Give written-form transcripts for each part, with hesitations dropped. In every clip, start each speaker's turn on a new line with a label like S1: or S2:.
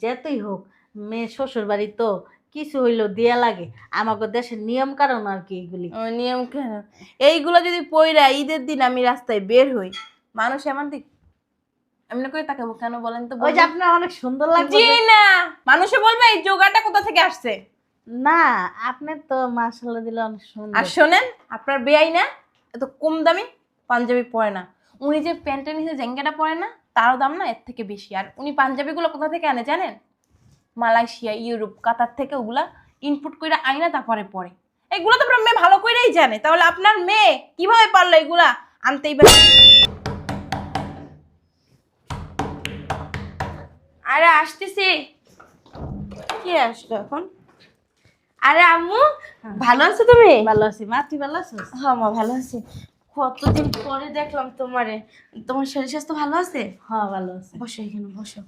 S1: যেতেই হোক, মেয়ে শ্বশুর বাড়ি তো কিছু হইলেও দেয়া লাগে। আমাকে দেশের নিয়ম কারণ আর কি এগুলি।
S2: ও নিয়ম কেন? এইগুলো যদি পইরা ঈদের দিন আমি রাস্তায় বের হই, মানুষ এমন দিক এমনি করে তাকাবো কেন বলেন তো?
S1: ওই যে
S2: বলবেন
S1: আপনার অনেক সুন্দর লাগবে
S2: জি না, মানুষে বলবে এই জোগাড়টা কোথা থেকে আসছে।
S1: না, আপনি তো মাশাআল্লাহ দিলে অনেক
S2: আর
S1: সুন্দর।
S2: শোনেন, আপনার বেয়াই না এত কম দামি পাঞ্জাবি পরে না, উনি যে প্যান্টের নিচে জেঙ্গাটা পরে না তারও দাম না এর থেকে বেশি। আর উনি পাঞ্জাবিগুলো কোথা থেকে আনে জানেন? মালয়েশিয়া, ইউরোপ, কাতার থেকে ওগুলা ইনপুট করে আইনা তারপরে পরে। এগুলো তো আপনার মেয়ে ভালো করেই জানে, তাহলে আপনার মেয়ে কিভাবে পারলো এগুলা আনতেই পারে? আরে আসতেছি। কি আসলো এখন? আরে আম্মু, ভালো আছো তুমি?
S1: ভালো আছি মা, তুই ভালো আছিস?
S2: হ্যাঁ মা ভালো আছি। কতদিন পরে দেখলাম তোমারে। তোমার শরীর স্বাস্থ্য ভালো আছে?
S1: হ্যাঁ ভালো আছি।
S2: বসো এখানে বসো।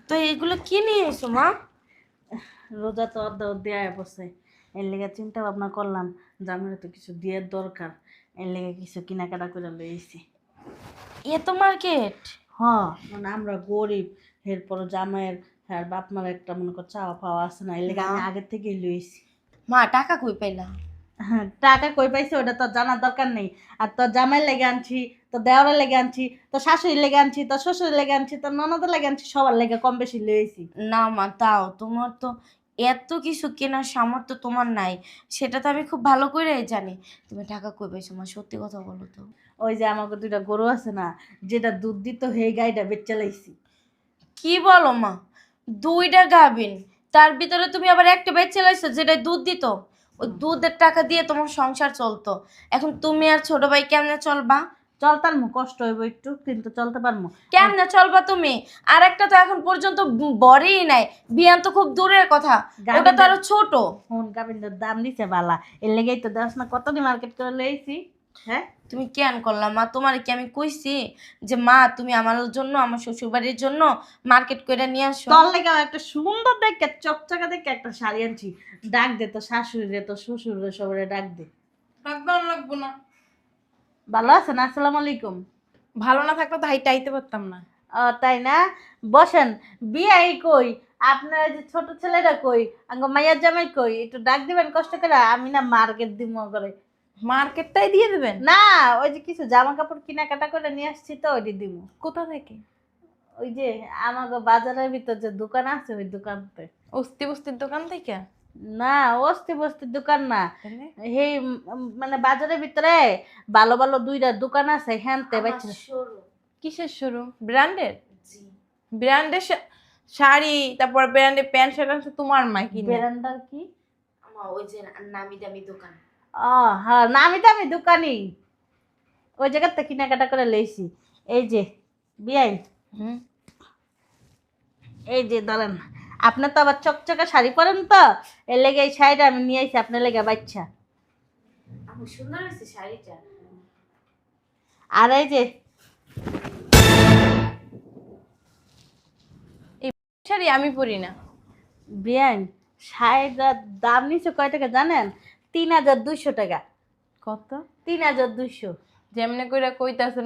S2: তো এগুলো কি নিয়ে এসো মা?
S1: রোজা তো দেয়া বসে, এর লেগে চিন্তা ভাবনা করলাম যে আমার তো কিছু দিয়ে দরকার, এর লেগে কিছু কেনাকাটা করে লইছি।
S2: এ তো মার্কেট।
S1: হ্যাঁ মানে আমরা গরিব, এরপর জামাইয়ের হ্যাঁ বাপ মার একটা মনে কর চাওয়া পাওয়া আছে না, এর লেগে আমি আগের থেকেই লইছি।
S2: মা টাকা কই পাইলা?
S1: হ্যাঁ টাকা কই পাইছি ওটা তো জানার দরকার নেই। আর তোর জামাই লেগে আনছি, তোর দেওয়ারের লেগে আনছি, তোর শাশুড়ি লেগে আনছি, তোর শ্বশুরের লেগে আনছি, তোর ননদের লেগে আনছি, সবার লেগে কম বেশি লইছি।
S2: না মা, তাও তোমার তো এত কিছু কেনার সামর্থ্য তোমার নাই, সেটা তো আমি খুব ভালো করেই জানি। তুমি টাকা কই পাইছো মা, সত্যি কথা বলো তো।
S1: ওই যে আমাকে দুইটা গরু আছে না, যেটা দুধ দিত সেই গাইটা বেচে লাইছি।
S2: কি বলো মা? দুইটা গাভিন, তার ভিতরে তুমি আবার একটা বেচে লাইছো যেটা দুধ দিত। ওই দুধের টাকা দিয়ে তোমার সংসার চলতো, এখন তুমি আর ছোট ভাই কেমনে চলবা?
S1: চলতাম কষ্ট হইব একটু, কিন্তু চলতে পারবো।
S2: কেমনে চলবা তুমি? আর একটা তো এখন পর্যন্ত বড়ই নাই, বিয়ান তো খুব দূরের কথা, ওটা তো আরো ছোট।
S1: গাভিনটার দাম দিছে বালা, এর লেগেই তো দেখ না কতদিন মার্কেট করে লইছি। হ্যাঁ
S2: তুমি কেন করলাম মা? তোমার কি আমি কইছি যে মা তুমি আমার জন্য আমার শ্বশুর বাড়ির জন্য মার্কেট করে নিয়ে আসো?
S1: তোর লেগে একটা সুন্দর দেখে চকচকা দেখে একটা শাড়ি আনছি। ডাক দে তো শাশুড়ি রে, তো শ্বশুর রে, সবাই ডাক দে।
S2: একদম লাগবো না।
S1: ভালো আছেন? আসসালামু আলাইকুম।
S2: ভালো না থাকলে তো হাইটা আইতে পারতাম না।
S1: ও তাই না? বসেন। বিয়াই কই? আপনার ওই যে ছোট ছেলেটা কই? আঙ্গ মাইয়ার জামাই কই? একটু ডাক দিবেন কষ্ট করে, আমি না মার্কেট দিব করে।
S2: মার্কেটটাই দিয়ে দেবেন?
S1: না, ওই যে কিছু জামা কাপড় কেনাকাটা করে নিয়ে আসছি তো ওইটি দিব।
S2: কোথা থেকে?
S1: ওই যে আমাকে বাজারের ভিতর যে দোকান আছে ওই দোকানতে।
S2: অস্তি বস্তির দোকান থেকে?
S1: না, অস্তি বস্তির দোকান না,
S2: তাহলে?
S1: সেই মানে বাজারের ভিতরে ভালো ভালো দুইটা দোকান আছে, হ্যানতে বাচ্চা।
S2: কিসের শোরুম? ব্র্যান্ডের? ব্র্যান্ডের শাড়ি, তারপর ব্র্যান্ডের প্যান্ট শার্ট আছে তোমার মা কিনে?
S1: বেরান্ডার কি?
S2: আমার ওই যে নামি দামি দোকান।
S1: ও হ্যাঁ, নামি দামি দোকানই, ওই জায়গাতে কেনাকাটা করে লইছি। এই যে বিয়াই,
S2: হুম।
S1: এই যে ধরেন, আপনার তো আবার চকচকা শাড়ি পরেন তো, এর লেগে এই শাড়িটা আমি নিয়ে আইছি আপনার লেগে বাচ্চা।
S2: আপু সুন্দর হয়েছে শাড়িটা।
S1: আর এই যে
S2: এই শাড়ি আমি পরি না।
S1: বিয়াই, শাড়িটার দাম নিচ্ছে কয় টাকা জানেন? ৩,২০০ টাকা।
S2: কত?
S1: ৩,২০০।
S2: যেমনে কইরা কইতাছেন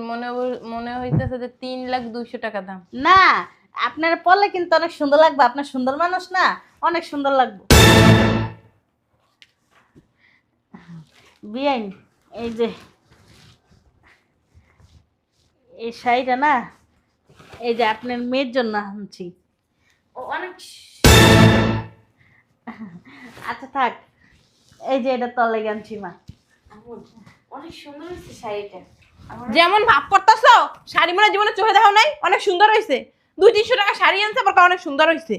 S2: মনে হইতাছে যে ৩,২০,০০০ টাকা দাম।
S1: না, আপনার পরলে কিন্তু অনেক সুন্দর লাগবে, আপনার সুন্দর মানুষ না, অনেক সুন্দর লাগবে। বিয়াই, এই যে এই শাড়িটা না, এই যে আপনার মেয়ের জন্য আনছি।
S2: ও অনেক।
S1: আচ্ছা থাক, এই যে এটা তলে আনছি মা।
S2: অনেক সুন্দর হয়েছে শাড়িটা। যেমন ভাব করতেছো, শাড়ি মনে জীবনে চোখে দেখো নাই? অনেক সুন্দর হয়েছে। 200-300 টাকা শাড়ি আনছে আবার অনেক সুন্দর হয়েছে।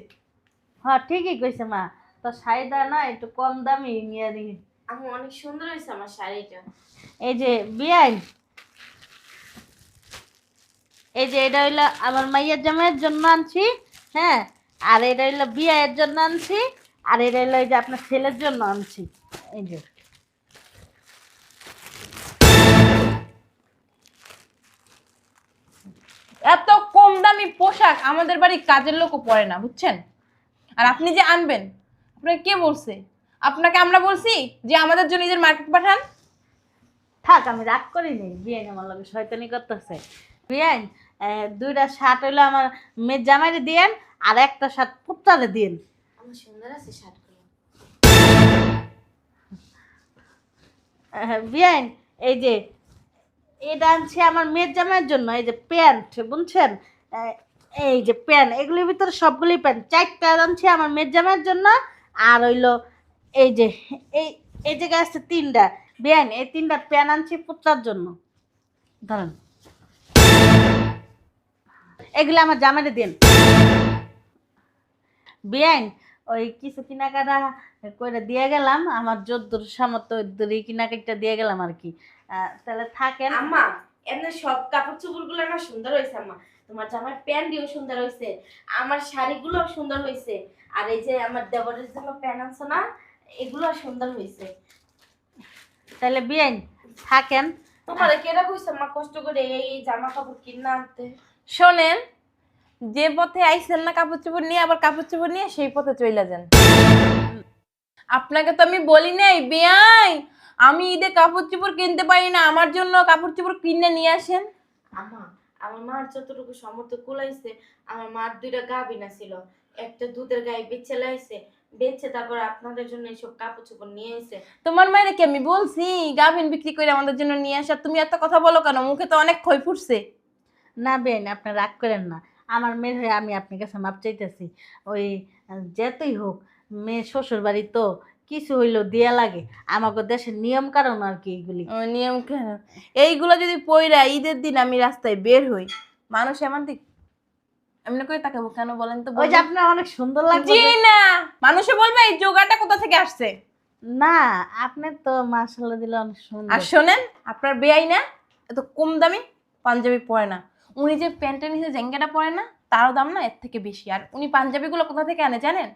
S1: হ্যাঁ ঠিকই কইছে মা, তো শাড়িটা না একটু কম দামি নিয়ে দিই।
S2: আমি অনেক সুন্দর হয়েছে আমার শাড়িটা।
S1: এই যে বিয়াই, এই যে এটা হইলো আমার মাইয়ার জামাইয়ের জন্য আনছি, হ্যাঁ, আর এটা হইলো বিয়ের জন্য আনছি, আর এটা হইলো এই যে আপনার ছেলের জন্য আনছি। এই যে
S2: এত কম দামি পোশাক আমাদের বাড়ি কাজের লোকও পরে না, বুঝছেন? আর আপনি যে আনবেন, আপনাকে কে বলছে? আপনাকে আমরা বলছি যে আমাদের জন্য নিজের মার্কেট পাঠান?
S1: থাক, আমি রাগ করি নি, বিয়াই আমার লগে শয়তানি করতেছে। বিয়াই, দুইটা শার্ট হইলো আমার মেয়ের জামাইরে দিয়েন, আর একটা শার্ট পুত্রারে দিন।
S2: আমার সুন্দর আছে শার্টগুলো।
S1: বিয়াইন, এই যে এটা আনছি আমার মেয়ের জামাইয়ের জন্য। এই যে প্যান্ট, বুঝছেন? এই যে প্যান্ট, এগুলির ভিতরে সবগুলি প্যান্ট 4টা আনছি আমার মেয়ের জামাইয়ের জন্য। আর হইলো এই যে এই এই জায়গায় আছে 3টা। বিয়াইন, এই 3টা প্যান্ট আনছি পুত্রার জন্য। ধরেন, এগুলো আমার জামাইরে দিন। বিয়াইন, ওই কিছু কেনাকাটা করে দিয়ে গেলাম, আমার যদ্দুর সামর্থ্য ওই কেনাকাটা দিয়ে গেলাম আর কি। তাহলে থাকেন।
S2: আম্মা, এমনি সব কাপড় চোপড়গুলো না সুন্দর হয়েছে আম্মা। তোমার জামার প্যান্টটিও সুন্দর হয়েছে, আমার শাড়িগুলো সুন্দর হয়েছে, আর এই যে আমার দেবরের জন্য প্যান্ট আনছো না, এগুলো সুন্দর হয়েছে।
S1: তাহলে বিয়াইন থাকেন।
S2: তোমার কেরা কইছে মা কষ্ট করে এই জামা কাপড় কিনা আনতে? শোনেন, যে পথে আইছেন না কাপড় চোপড় নিয়ে, আবার কাপড় চোপড় নিয়ে সেই পথে চলে যান। আপনাকে তো আমি বলি নাই বিয়াই আমি ঈদে কাপড় চোপড় কিনতে পারি না, আমার জন্য কাপড় চোপড় কিনে নিয়ে আসেন। আম্মা, আমার মার যতটুকু সামর্থ্য কুলাইছে, আমার মার 2টা গাভী ছিল, একটা দুধের গাই বেচে লাইছে, বেচে তারপর আপনাদের জন্য এইসব কাপড় চোপড় নিয়ে এসে। তোমার মায়ের কি আমি বলছি গাভীন বিক্রি করে আমাদের জন্য নিয়ে আসা? তুমি এত কথা বলো কেন? মুখে তো অনেক ক্ষয় ফুটছে।
S1: না বিয়াইন, আপনি রাগ করেন না। আমার মেয়ের হয়ে আমি আপনার কাছে মাপ চাইতেছি। ওই যেতেই হোক, মেয়ে শ্বশুর বাড়ি তো কিছু হইলেও দেয়া লাগে, আমাকে দেশের নিয়ম কারণ আর কি এইগুলি।
S2: নিয়ম কেন? এইগুলো যদি পইরা ঈদের দিন আমি রাস্তায় বের হই, মানুষ এমন দিক এমনি করে তাকাবো কেন বলেন তো?
S1: ওই যে আপনার অনেক সুন্দর লাগবে।
S2: জি না, মানুষে বলবে এই জোগাড়টা কোথা থেকে আসছে।
S1: না, আপনি তো মাশাআল্লাহ দিলে অনেক সুন্দর।
S2: আর শোনেন, আপনার বেয়াই না এত কম দামি পাঞ্জাবি পরে না। উনি যে প্যান্টের নিচে জেঙ্গাটা পরে না, তারও দাম না এর থেকে বেশি। আর উনি পাঞ্জাবিগুলো কোথা থেকে আনে জানেন?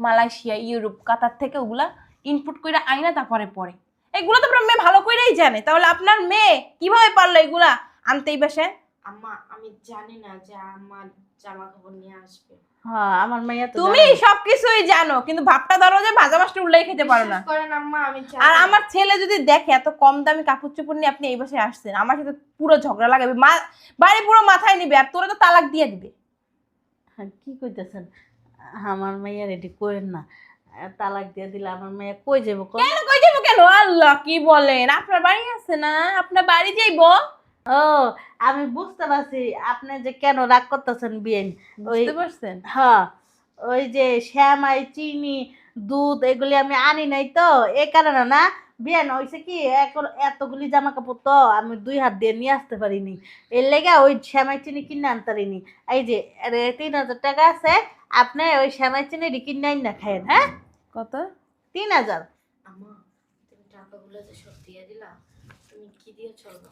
S2: মালয়েশিয়া, ইউরোপ, কাতার থেকে ওগুলা ইনপুট করে আইনা তারপরে পরে। এগুলো তো আপনার মেয়ে ভালো করেই জানে, তাহলে আপনার মেয়ে কিভাবে পারলো এগুলা আনতেই বসে? আম্মা, আমি জানি না যে আমার জামা কাপড় নিয়ে আসবে।
S1: হ্যাঁ, আমার মেয়ে তো
S2: তুমি সবকিছুই জানো, কিন্তু ভাবটা ধরো যে ভাজা মাছটা উল্লাই খেতে পারো না। আর আমার ছেলে যদি দেখে এত কম দামি কাপড় চোপড় নিয়ে আপনি এই বাসায় আসছেন, আমার সাথে পুরো ঝগড়া লাগাবে, বাড়ি পুরো মাথায় নিবে, আর তোরা তো তালাক দিয়ে দিবে।
S1: কি কইতেছেন? আমার মেয়ে রেডি করেন না, তালাক দিয়ে দিলে আমার মেয়ে কই যাবো?
S2: কেন কই যাবো কেন? আল্লাহ, কি বলেন? আপনার বাড়ি আছে না, আপনার বাড়ি যাইবো।
S1: ও, আমি বুঝতে পারছি আপনি যে কেন রাগ করতেছেন বিয়েন।
S2: বুঝতে পারছেন?
S1: হ্যাঁ, ওই যে শ্যামাই, চিনি, দুধ এগুলি আমি আনি নাই তো, এই কারণে না বিয়েন হয়েছে কি, এতগুলি জামা কাপড় তো আমি 2 হাত দিয়ে নিয়ে আসতে পারিনি, এর লেগে ওই শ্যামাই চিনি কিনে আনতে পারিনি। এই যে 3000 টাকা আছে, আপনি ওই শ্যামাই চিনি কিনে আইন না খায়েন। হ্যাঁ,
S2: কত?
S1: 3000।
S2: আম্মা, তুমি টাকাগুলো যে সব দিয়ে দিলা, তুমি কি দিয়ে চলবে?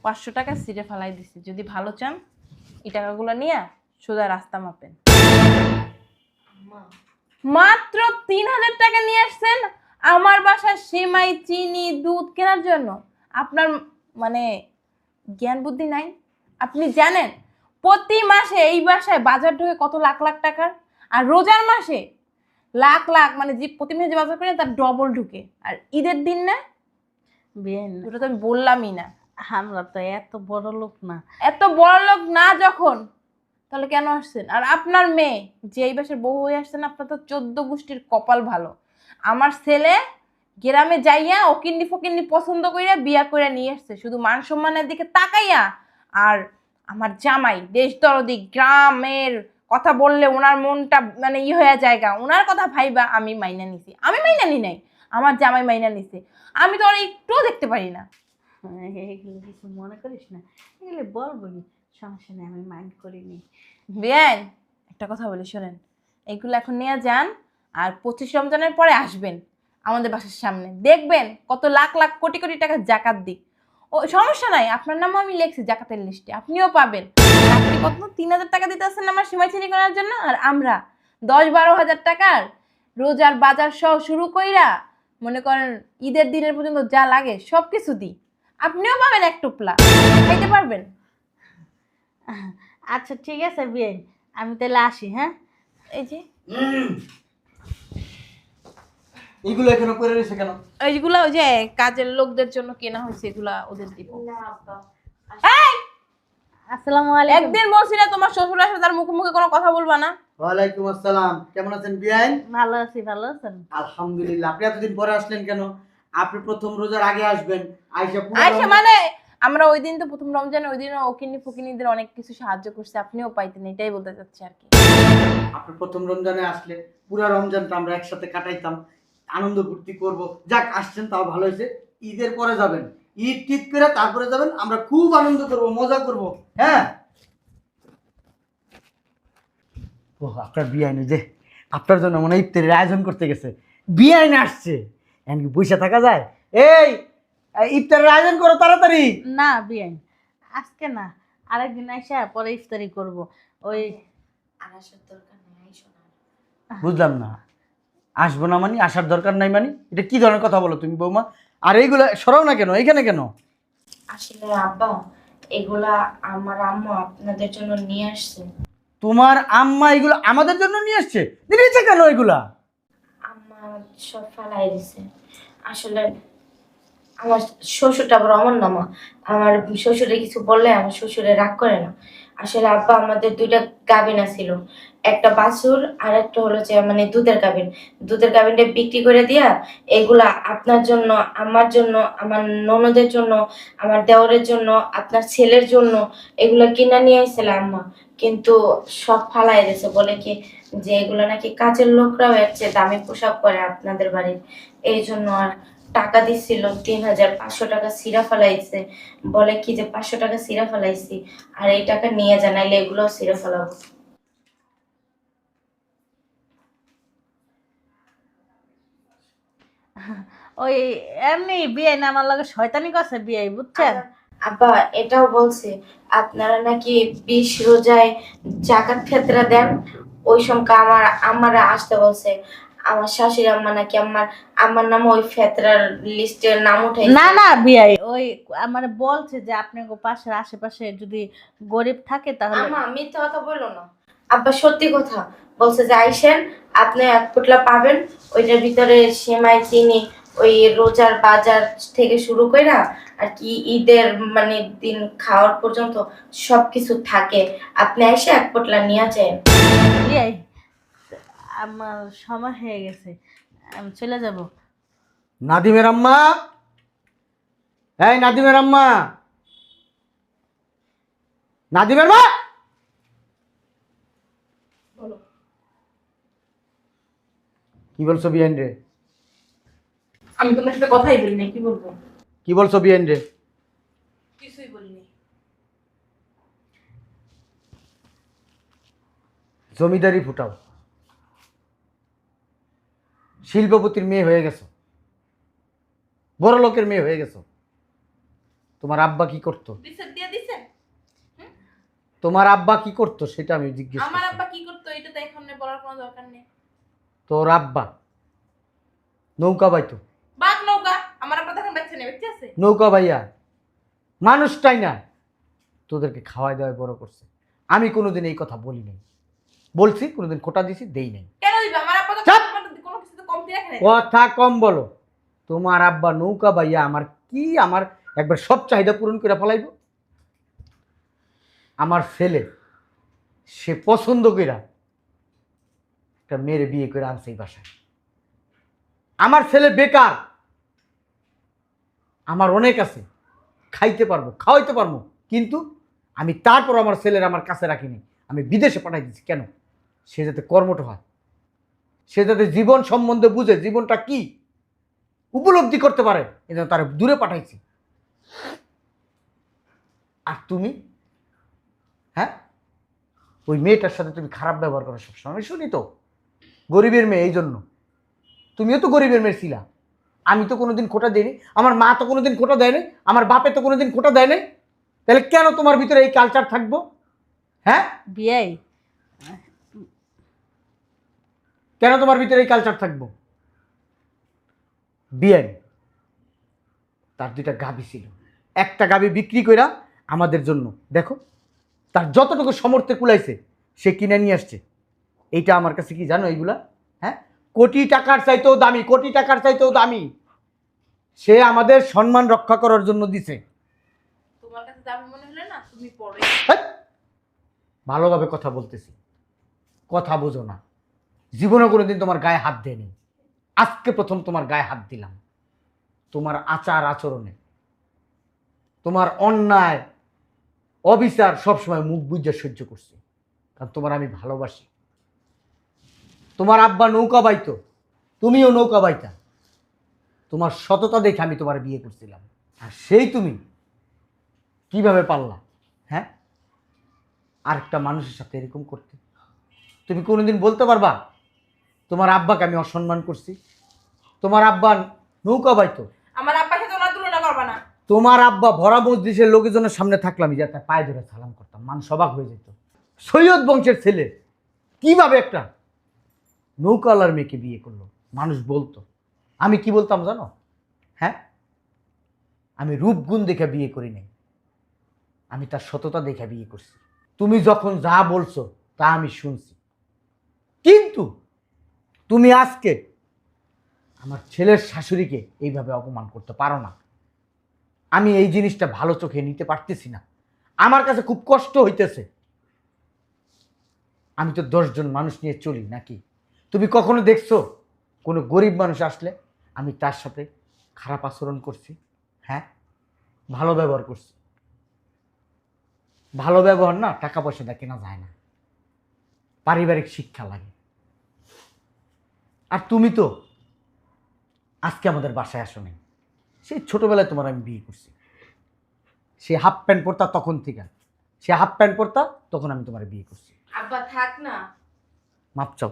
S2: 500 টাকা সিটে ফেলাই দিছি, যদি ভালো চান এই টাকাগুলো নিয়ে সোজা রাস্তা মাপেন। মাত্র 3000 টাকা নিয়ে আসছেন আমার বাসায় সেমাই, চিনি, দুধ কেনার জন্য? আপনার মানে জ্ঞান বুদ্ধি নাই? আপনি জানেন প্রতি মাসে এই বাসায় বাজার ঢুকে কত লাখ লাখ টাকার? আর রোজার মাসে লাখ লাখ, মানে যে প্রতি মাসে যে বাজার করে তার ডবল ঢুকে। আর ঈদের দিন না
S1: বিয়েন,
S2: ওটা তো আমি বললামই না।
S1: আমরা তো এত বড় লোক না।
S2: এত বড় লোক না যখন, তাহলে কেন আসছেন? আর আপনার মেয়ে যে এই বাসার বউ হয়ে আসছেন, আপনার তো 14 গোষ্ঠীর কপাল ভালো। আমার ছেলে গ্রামে যাইয়া ওকিন্নি ফকিন্নি পছন্দ কইরা বিয়া কইরা নিয়ে আসছে, শুধু মান সম্মানের দিকে তাকাইয়া। আর আমার জামাই দেশ দরদি, গ্রামের কথা বললে ওনার মনটা মানে হয়ে জায়গা, ওনার কথা ভাইবা আমি মাইনা নিছি। আমি মাইনা নি নাই, আমার জামাই মাইনা নিছে। আমি তো আর একটুও দেখতে পারি না।
S1: এগুলো কিছু মনে করিস না, এগুলো বলবো নি, সমস্যা নেই, আমি মাইন্ড করিনি।
S2: বেআইন, একটা কথা বলি শোনেন, এইগুলো এখন নিয়ে যান, আর 25 রমজানের পরে আসবেন আমাদের বাসার সামনে, দেখবেন কত লাখ লাখ কোটি কোটি টাকা জাকাত দিই। ও সমস্যা নাই, আপনার নামও আমি লিখছি জাকাতের লিস্টে, আপনিও পাবেন। আর আপনি কত 3000 টাকা দিতে আসছেন আমার সীমা চিনি করার জন্য, আর আমরা 10-12 হাজার টাকার রোজার বাজার সহ শুরু কইরা মনে করেন ঈদের দিনের পর্যন্ত যা লাগে সব কিছু দিই। আপনিও পাবেন এক টুপলা, খাইতে পারবেন।
S1: আচ্ছা ঠিক আছে বিয়ে, আমি তাহলে আসি। হ্যাঁ,
S2: এই যে
S3: এইগুলো এখানে পড়ে রয়েছে কেন?
S2: এইগুলা ওই যে কাজের লোকদের জন্য কেনা হয়েছে, এগুলা ওদের দিব।
S1: না আব্বা,
S2: এই
S1: আসসালামু আলাইকুম।
S2: একদিন বলছি না তোমার শ্বশুর আসলে তার মুখে মুখে কোনো কথা বলবা না।
S3: ওয়ালাইকুম আসসালাম, কেমন আছেন বিয়ান?
S1: ভালো আছি, ভালো আছেন?
S3: আলহামদুলিল্লাহ। আপনি এতদিন পরে আসলেন কেন? আপনি প্রথম রোজার আগে আসবেন। আইসা পুরো
S2: আচ্ছা মানে আমরা ওই দিন তো প্রথম রমজান, ওই দিন ওকিনি ফকিনিদের অনেক কিছু সাহায্য করছে, আপনিও পাইতেন, এটাই বলতে চাচ্ছি আর কি।
S3: আপনি প্রথম রমজানে আসলে পুরো রমজানটা আমরা একসাথে কাটাইতাম, আনন্দ ফুর্তি করব। যাক, আসছেন তাও ভালো হয়েছে। ঈদের পরে যাবেন, ঈদ টিদ করে তারপরে যাবেন, আমরা খুব আনন্দ করব, মজা করব। হ্যাঁ। ও আপনার বিয়াইনি যে আপনার জন্য মনে হয় ইফতারের আয়োজন করতে গেছে। বিয়াইনি আসছে, এমনকি বসে থাকা যায়? এই ইফতারের আয়োজন করো তাড়াতাড়ি।
S1: না বিয়ান, আজকে না, আরেকদিন আইসা পরে ইফতারি করব। ওই
S2: আর আসার দরকার নেই, আইসো না।
S3: বুঝলাম না, আসবো না মানে আসার দরকার নাই মানে এটা কি ধরনের কথা বলো তুমি বৌমা? আর এইগুলো সরাও না কেন এখানে কেন?
S4: আসলে আব্বা, এগুলা আমার আম্মু আপনাদের জন্য নিয়ে আসছে।
S3: তোমার আম্মা এগুলো আমাদের জন্য নিয়ে আসছে? দিয়েছে কেন এগুলা?
S4: আম্মা সব ফালাই দিছে। আসলে আমার শ্বশুরটা আবার অমন নামা, আমার শ্বশুরে কিছু বললে আমার শ্বশুরে রাগ করে না। আসলে আব্বা, আমাদের দুইটা গাভিন ছিল, একটা বাছুর আর একটা হলো যে মানে দুধের গাভিন। দুধের গাভিনটা বিক্রি করে দিয়া এগুলা আপনার জন্য, আমার জন্য, আমার ননদের জন্য, আমার দেওরের জন্য, আপনার ছেলের জন্য এগুলা কিনা নিয়ে আইছিল আম্মা। কিন্তু সব ফালাই দিয়েছে, বলে কি যে এগুলো নাকি কাজের লোকরাও এর চেয়ে দামি পোশাক পরে আপনাদের বাড়ির, এই জন্য। আর টাকা দিছিল ৩,৫০০ টাকা সিরা ফেলাইছে, বলে কি যে ৫০০ টাকা সিরা ফেলাইছি, আর এই টাকা নিয়ে জানাইলে এগুলোও সিরা ফেলাবো।
S1: ওই এমনি বিয়ান আমার লগে শয়তানি করছে বিয়াই, বুঝছেন?
S4: আব্বা এটাও বলছে আপনারা নাকি ২০ রোজায় জাকাত ফেতরা দেন, ওই সময় আমার আসতে বলছে। আমার শাশুড়ি আম্মা নাকি আমার নাম ওই ফেতরার লিস্টের নাম উঠাই।
S1: না না বিয়াই, ওই আমার বলছে যে আপনার পাশের আশেপাশে যদি গরিব থাকে তাহলে।
S4: আম্মা মিথ্যা কথা বললো না, আব্বা সত্যি কথা বলছে যে আইসেন, আপনি এক পোটলা পাবেন, ওইটার ভিতরে সেমাই, চিনি, ওই রোজার বাজার থেকে শুরু কইরা আর কি ঈদের মানে দিন খাওয়ার পর্যন্ত সবকিছু থাকে। আপনি এসে এক পোটলা নিয়ে যান।
S1: বিয়াই, আমার সময় হয়ে গেছে, আমি চলে যাব।
S3: নাদিমের আম্মা, এই নাদিমের আম্মা, নাদিমের মা, কি বলছো বিয়ান রে?
S2: আমি তোমার সাথে কথাই বলি না, কি বলবো?
S3: কি বলছো বিয়ান রে?
S2: কিছুই বলিনি।
S3: জমিদারি ফুটাও, শিল্পপতির মেয়ে হয়ে গেছো, বড় লোকের মেয়ে হয়ে গেছো। তোমার আব্বা কি করতো?
S2: দিছেন দিয়ে দিছেন।
S3: তোমার আব্বা কি করতো সেটা আমি জিজ্ঞেস
S2: আমার
S3: করছি।
S2: আব্বা কি করতো এটা তো এখন বলার কোনো দরকার নেই।
S3: তোর আব্বা নৌকা বাইতো?
S2: বাঘ নৌকা আমার আব্বা দেখেন বাচ্চা নেই, বাচ্চা আছে।
S3: নৌকা বাইয়া মানুষটাই না তোদেরকে খাওয়াই দাওয়াই বড় করছে। আমি কোনোদিন এই কথা বলি নাই, বলছি কোনোদিন খোটা দিছি দেই নাই।
S2: কেন দিবে? আমার আব্বা তো
S3: চাপ!
S2: কোনো কিছু কমতি রাখে না।
S3: কথা কম বলো। তোমার আব্বা নৌকা বাইয়া আমার একবার সব চাহিদা পূরণ করে ফেলাইব। আমার ছেলে সে পছন্দ কইরা একটা মেয়ের বিয়ে করে আনছে এই বাসায়। আমার ছেলে বেকার, আমার অনেক আছে, খাইতে পারবো, খাওয়াইতে পারবো, কিন্তু আমি তারপর আমার ছেলের আমার কাছে রাখিনি, আমি বিদেশে পাঠাই দিচ্ছি। কেন? সে যাতে কর্মঠ হয়, সে যাতে জীবন সম্বন্ধে বুঝে, জীবনটা কি উপলব্ধি করতে পারে, এজন্য তার দূরে পাঠাইছি। আর তুমি, হ্যাঁ, ওই মেয়েটার সাথে তুমি খারাপ ব্যবহার করো সবসময়, আমি শুনি তো। গরিবের মেয়ে, এই জন্য। তুমিও তো গরিবের মেয়ে ছিলা। আমি তো কোনোদিন খোটা দিইনি, আমার মা তো কোনোদিন খোটা দেয় নাই, আমার বাপে তো কোনোদিন খোটা দেয় নাই। তাহলে কেন তোমার ভিতরে এই কালচার থাকবো? হ্যাঁ,
S1: বিয়াই,
S3: কেন তোমার ভিতরে এই কালচার থাকবো? বিয়ে, তার দুইটা গাভী ছিল, একটা গাভী বিক্রি কইরা আমাদের জন্য, দেখো তার যতটুকু সমর্থে কুলাইছে সে কিনে নিয়ে আসছে। এইটা আমার কাছে কি জানো? এইগুলা, হ্যাঁ, কোটি টাকার চাইতেও দামি, কোটি টাকার চাইতেও দামি। সে আমাদের সম্মান রক্ষা করার জন্য দিছে।
S2: তোমার কাছে দামি মনে হলে না, তুমি পরে
S3: হেৎ! ভালোভাবে কথা বলতেছি, কথা বোঝো না। জীবনে কোনোদিন তোমার গায়ে হাত দেয়নি, আজকে প্রথম তোমার গায়ে হাত দিলাম। তোমার আচার আচরণে, তোমার অন্যায় অবিচার সবসময় মুখ বুঝে সহ্য করছি, কারণ তোমার আমি ভালোবাসি। তোমার আব্বা নৌকা বাইতো, তুমিও নৌকা বাইতা। তোমার সততা দেখে আমি তোমার বিয়ে করছিলাম, আর সেই তুমি কিভাবে পারলা, হ্যাঁ, আরেকটা মানুষের সাথে এরকম করতে? তুমি কোনোদিন বলতে পারবা তোমার আব্বাকে আমি অসম্মান করছি? তোমার আব্বা নৌকা বাইতো,
S2: আমার আব্বার সাথে ওনার তুলনা করবা না।
S3: তোমার আব্বা ভরা মসজিদের লোকজনের সামনে থাকলাম যে তার পায়ে ধরে সালাম করতাম, মানুষ অবাক হয়ে যেত। সৈয়দ বংশের ছেলে কিভাবে একটা নৌকাওয়ালার মেয়েকে বিয়ে করলো, মানুষ বলতো। আমি কি বলতাম জানো? হ্যাঁ, আমি রূপগুণ দেখে বিয়ে করি নাই, আমি তার সততা দেখে বিয়ে করছি। তুমি যখন যা বলছো তা আমি শুনছি, কিন্তু তুমি আজকে আমার ছেলের শাশুড়িকে এইভাবে অপমান করতে পারো না। আমি এই জিনিসটা ভালো চোখে নিতে পারতেছি না, আমার কাছে খুব কষ্ট হইতেছে। আমি তো 10 জন মানুষ নিয়ে চলি নাকি? তুমি কখনো দেখছো কোনো গরিব মানুষ আসলে আমি তার সাথে খারাপ আচরণ করছি? হ্যাঁ, ভালো ব্যবহার করছি। ভালো ব্যবহার না টাকা পয়সা দিয়ে কেনা যায় না, পারিবারিক শিক্ষা লাগে। আর তুমি তো আজকে আমাদের বাসায় আসো নাই, সেই ছোটবেলায় তোমার আমি বিয়ে করছি। সে হাফ প্যান্ট পরতা তখন থেকে, সে হাফ প্যান্ট পরতা তখন আমি তোমার বিয়ে করছি।
S4: আব্বা থাক না।
S3: মাপ চাও।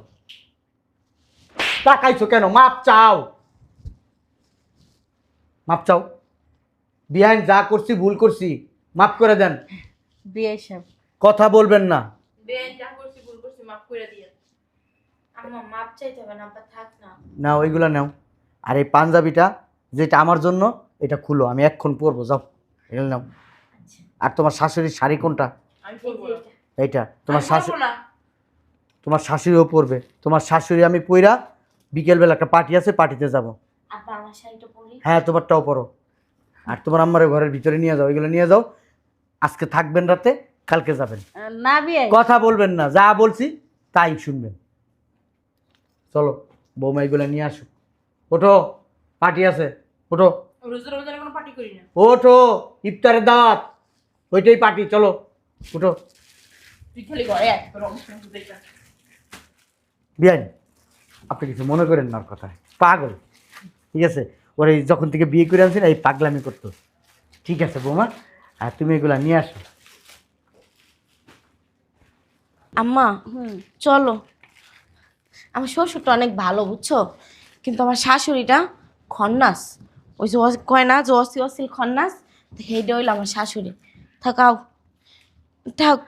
S3: তাকাইছো কেন? মাপ চাও, মাপ চাও। বিহাইন যা করছি ভুল করছি, মাফ করে দেন।
S1: বিয়ে সাহেব,
S3: কথা বলবেন না।
S2: বেন যা করছি ভুল করছি মাফ করে দিয়ে।
S4: আম্মা মাপ চাইতে হবে না, আব্বা থাক না।
S3: নাও ওইগুলো নাও, আর এই পাঞ্জাবিটা যেটা আমার জন্য এটা খুলো, আমি এক্ষণ পরবো, যাও এগুলো নাও।
S4: আচ্ছা
S3: আর তোমার শাশুড়ির শাড়ি কোনটা?
S2: আমি
S4: এই
S2: পরবো
S4: যে
S2: না।
S4: এটা।
S3: এইটা তোমার
S2: আমি
S3: শাশুড়ি,
S2: পরবো না।
S3: তোমার শাশুড়িও পরবে। তোমার শাশুড়ি আমি পইরা বিকেলবেলা একটা পার্টি আছে, পার্টিতে যাব।
S4: আব্বা আমার শাড়িটা পরি।
S3: হ্যাঁ, তোমারটাও পরো। আর তোমার আম্মারে ঘরের ভিতরে নিয়ে যাও, এগুলো নিয়ে যাও। আজকে থাকবেন রাতে, কালকে যাবেন।
S1: না বিয়ে,
S3: কথা বলবেন না, যা বলছি তাই শুনবেন। চলো বৌমা এগুলো নিয়ে আসো। ওঠো, পার্টি আছে, ওঠো
S2: রোজার রোজার কোনো পার্টি করি না।
S3: ওঠো, ইফতারের দাওয়াত, ওইটাই পার্টি, চলো ওঠো।
S2: তুই খালি ঘরে এক তোর অনুষ্ঠান শুধু এটা।
S3: বিয়ান, আপনি কিছু মনে করেন না, ওর কথা পাগল, ঠিক আছে? ওর এই যখন থেকে বিয়ে করে আনছি না, এই পাগলামি করতো। ঠিক আছে বৌমা, আর তুমি এগুলা নিয়ে আসো।
S4: আম্মা চলো। আমার শ্বশুরটা অনেক ভালো বুঝছো, কিন্তু আমার শাশুড়িটা খন্নাস। ওই যে কয় না যে অসিল খন্নাস, সেইটা হইলো আমার শাশুড়ি। থাকাও থাক।